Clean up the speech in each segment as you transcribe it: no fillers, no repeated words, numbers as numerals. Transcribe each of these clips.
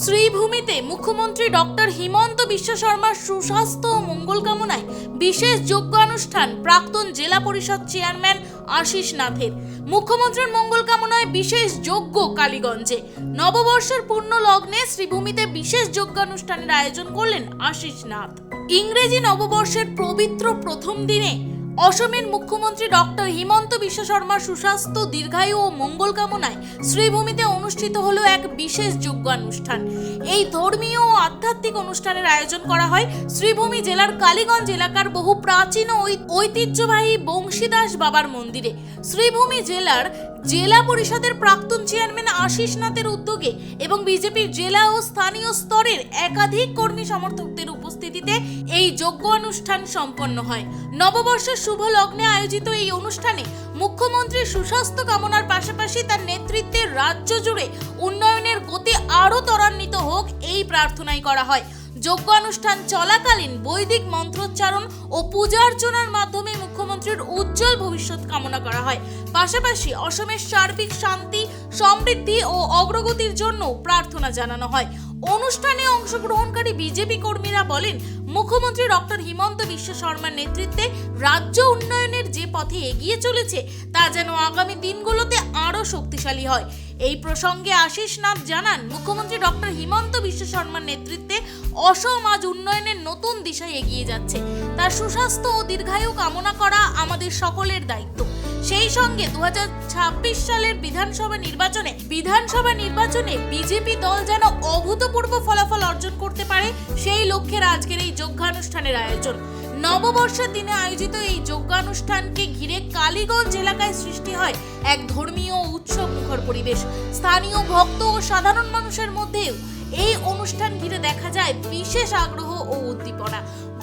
শ্রীভূমিতে মুখ্যমন্ত্রী ডক্টর হিমন্ত বিশ্ব শর্মার সুস্বাস্থ্য ও মঙ্গল কামনায় বিশেষ যজ্ঞানুষ্ঠান প্রাক্তন জেলা পরিষদ চেয়ারম্যান আশিস নাথের। মুখ্যমন্ত্রীর মঙ্গল কামনায় বিশেষ যজ্ঞ কালীগঞ্জে। নববর্ষের পূর্ণ লগ্নে শ্রীভূমিতে বিশেষ যজ্ঞানুষ্ঠানের আয়োজন করলেন আশিস নাথ। ইংরেজি নববর্ষের পবিত্র প্রথম দিনে অসমের মুখ্যমন্ত্রী ডক্টর হিমন্ত বিশ্ব শর্মার সুস্বাস্থ্য, দীর্ঘায়ু ও মঙ্গল কামনায় শ্রীভূমিতে অনুষ্ঠিত হলো এক বিশেষ যজ্ঞানুষ্ঠান। এই ধর্মীয় ও আধ্যাত্মিক অনুষ্ঠানের আয়োজন করা হয় শ্রীভূমি জেলার কালীগঞ্জ এলাকার বহু প্রাচীন ও ঐতিহ্যবাহী বংশীদাস বাবার মন্দিরে। শ্রীভূমি জেলার জেলা পরিষদের প্রাক্তন চেয়ারম্যান আশিস নাথের উদ্যোগে এবং বিজেপির জেলা ও স্থানীয় স্তরের একাধিক কর্মী সমর্থকদের উপস্থিতিতে এই যজ্ঞ অনুষ্ঠান সম্পন্ন হয়। নববর্ষের শুভ লগ্নে আয়োজিত এই অনুষ্ঠানে মুখ্যমন্ত্রীর সুস্বাস্থ্য কামনার পাশাপাশি তার নেতৃত্বে রাজ্য জুড়ে উন্নয়নের গতি আরও ত্বরান্বিত হোক এই প্রার্থনাই করা হয়। যজ্ঞ অনুষ্ঠান চলাকালীন বৈদিক মন্ত্রোচ্চারণ ও পূজা অর্চনার মাধ্যমে মুখ্যমন্ত্রীর উজ্জ্বল ভবিষ্যৎ কামনা করা হয়। পাশাপাশি অসমের সার্বিক শান্তি, সমৃদ্ধি ও অগ্রগতির জন্য প্রার্থনা জানানো হয়। অনুষ্ঠানে অংশগ্রহণকারী বিজেপি কর্মীরা বলেন, মুখ্যমন্ত্রী ডক্টর হিমন্ত বিশ্ব শর্মার নেতৃত্বে রাজ্য উন্নয়নের যে পথে এগিয়ে চলেছে তা যেন আগামী দিনগুলোতে আরও শক্তিশালী হয়। এই প্রসঙ্গে আশিস নাথ জানান, মুখ্যমন্ত্রী ডক্টর হিমন্ত বিশ্ব শর্মার নেতৃত্বে অসম আজ উন্নয়নের নতুন দিশায় এগিয়ে যাচ্ছে। তার সুস্বাস্থ্য ও দীর্ঘায়ু কামনা করা আমাদের সকলের দায়িত্ব। সেই সঙ্গে 2026 সালের বিধানসভা নির্বাচনে বিজেপি দল যেন অভূতপূর্ব ফলাফল অর্জন করতে পারে, সেই লক্ষ্যের আজকের এই যজ্ঞানুষ্ঠানের আয়োজন। নববর্ষের দিনে আয়োজিত এই যজ্ঞানুষ্ঠানকে ঘিরে কালীগঞ্জ এলাকায় সৃষ্টি হয় এক ধর্মীয় উৎসব মুখর পরিবেশ। স্থানীয় ভক্ত ও সাধারণ মানুষের মধ্যেও এই অনুষ্ঠান ঘিরে দেখা যায় বিশেষ আগ্রহ ও উদ্দীপনা।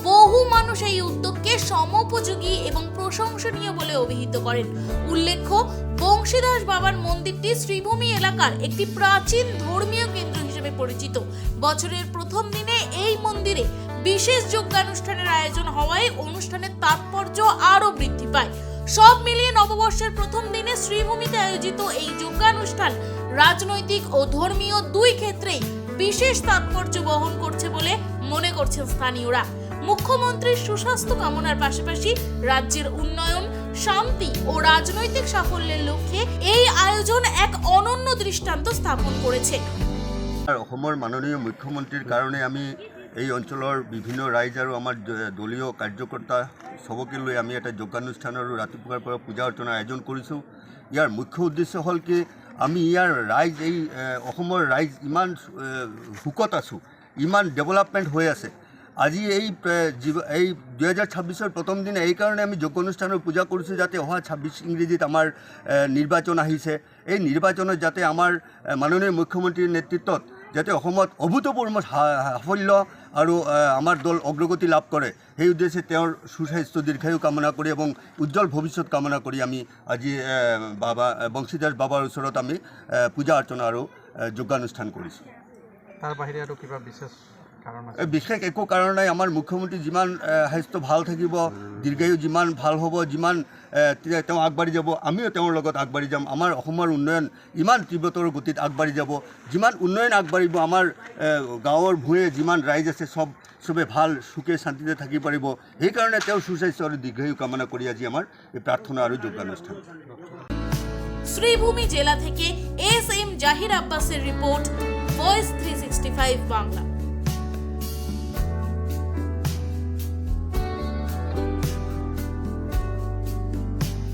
বহু মানুষ এই উদ্যোগকে সমোপযোগী এবং প্রশংসনীয় বলে অভিহিত করেন। উল্লেখ্য, বংশীদাস বাবার মন্দিরটি শ্রীভূমি এলাকার একটি প্রাচীন ধর্মীয় কেন্দ্র হিসেবে পরিচিত। বছরের প্রথম দিনে এই মন্দিরে বিশেষ যজ্ঞানুষ্ঠানের আয়োজন হওয়ায় অনুষ্ঠানের তাৎপর্য আরও বৃদ্ধি পায়। সব মিলিয়ে নববর্ষের প্রথম দিনে শ্রীভূমিতে আয়োজিত এই যজ্ঞানুষ্ঠান রাজনৈতিক ও ধর্মীয় দুই ক্ষেত্রেই বিশেষ তাৎপর্য বহন করছে বলে মনে করছেন স্থানীয়রা। মুখ্যমন্ত্রীর সুস্বাস্থ্য কামনার পাশাপাশি রাজ্যের উন্নয়ন, শান্তি ও রাজনৈতিক সাফল্যের লক্ষ্যে এই আয়োজন এক অনন্য দৃষ্টান্ত স্থাপন করেছে। অসমৰ মাননীয় মুখ্যমন্ত্ৰীৰ কাৰণে আমি এই অঞ্চলৰ বিভিন্ন ৰাইজ আৰু আমাৰ দলীয় কাৰ্যকৰ্তা সবকে লৈ আমি এটা যজ্ঞানুষ্ঠান আৰু ৰাতিপুৱাৰ পৰা পূজা অৰ্চনাৰ আয়োজন কৰিছোঁ। ইয়াৰ মুখ্য উদ্দেশ্য হ'ল কি, আমি ইয়াৰ ৰাইজ এই অসমৰ ৰাইজ ইমান সুখত আছোঁ, ইমান ডেভেলপমেণ্ট হৈ আছে। আজি এই 2026 প্ৰথম দিনে এইকাৰণে আমি যজ্ঞ অনুষ্ঠানৰ পূজা কৰিছোঁ, যাতে অহা 26 ইংৰেজীত আমাৰ নিৰ্বাচন আহিছে। এই নিৰ্বাচনত যাতে আমাৰ মাননীয় মুখ্যমন্ত্ৰীৰ নেতৃত্বত যাতে অসমত অভূতপূৰ্ব সাফল্য আৰু আমাৰ দল অগ্ৰগতি লাভ কৰে, সেই উদ্দেশ্যে তেওঁৰ সুস্বাস্থ্য, দীৰ্ঘায়ু কামনা কৰি এবং উজ্জ্বল ভৱিষ্যত কামনা কৰি আমি আজি বংশীদাস বাবাৰ ওচৰত আমি পূজা অৰ্চনা আৰু যজ্ঞানুষ্ঠান কৰিছোঁ। তাৰ বাহিৰে আৰু কিবা বিশেষ একো কাৰণ নাই। আমাৰ মুখ্যমন্ত্ৰী যিমান স্বাস্থ্য ভাল থাকিব, দীৰ্ঘায়ু যিমান ভাল হ'ব, যিমান তেওঁ আগবাঢ়ি যাব, আমিও তেওঁৰ লগত আগবাঢ়ি যাম। আমাৰ অসমৰ উন্নয়ন ইমান তীব্ৰতৰ গতিত আগবাঢ়ি যাব। যিমান উন্নয়ন আগবাঢ়িব, আমাৰ গাঁৱৰ ভূঞে যিমান ৰাইজ আছে চবে ভাল সুখে শান্তিতে থাকিব পাৰিব। সেইকাৰণে তেওঁৰ সুস্বাস্থ্য আৰু দীৰ্ঘায়ু কামনা কৰি আজি আমাৰ এই প্ৰাৰ্থনা আৰু যজ্ঞানুষ্ঠান। শ্রীভূমি জেলা থেকে এস এম জাহির আব্বাসের রিপোর্ট, ভয়েস 365 বাংলা।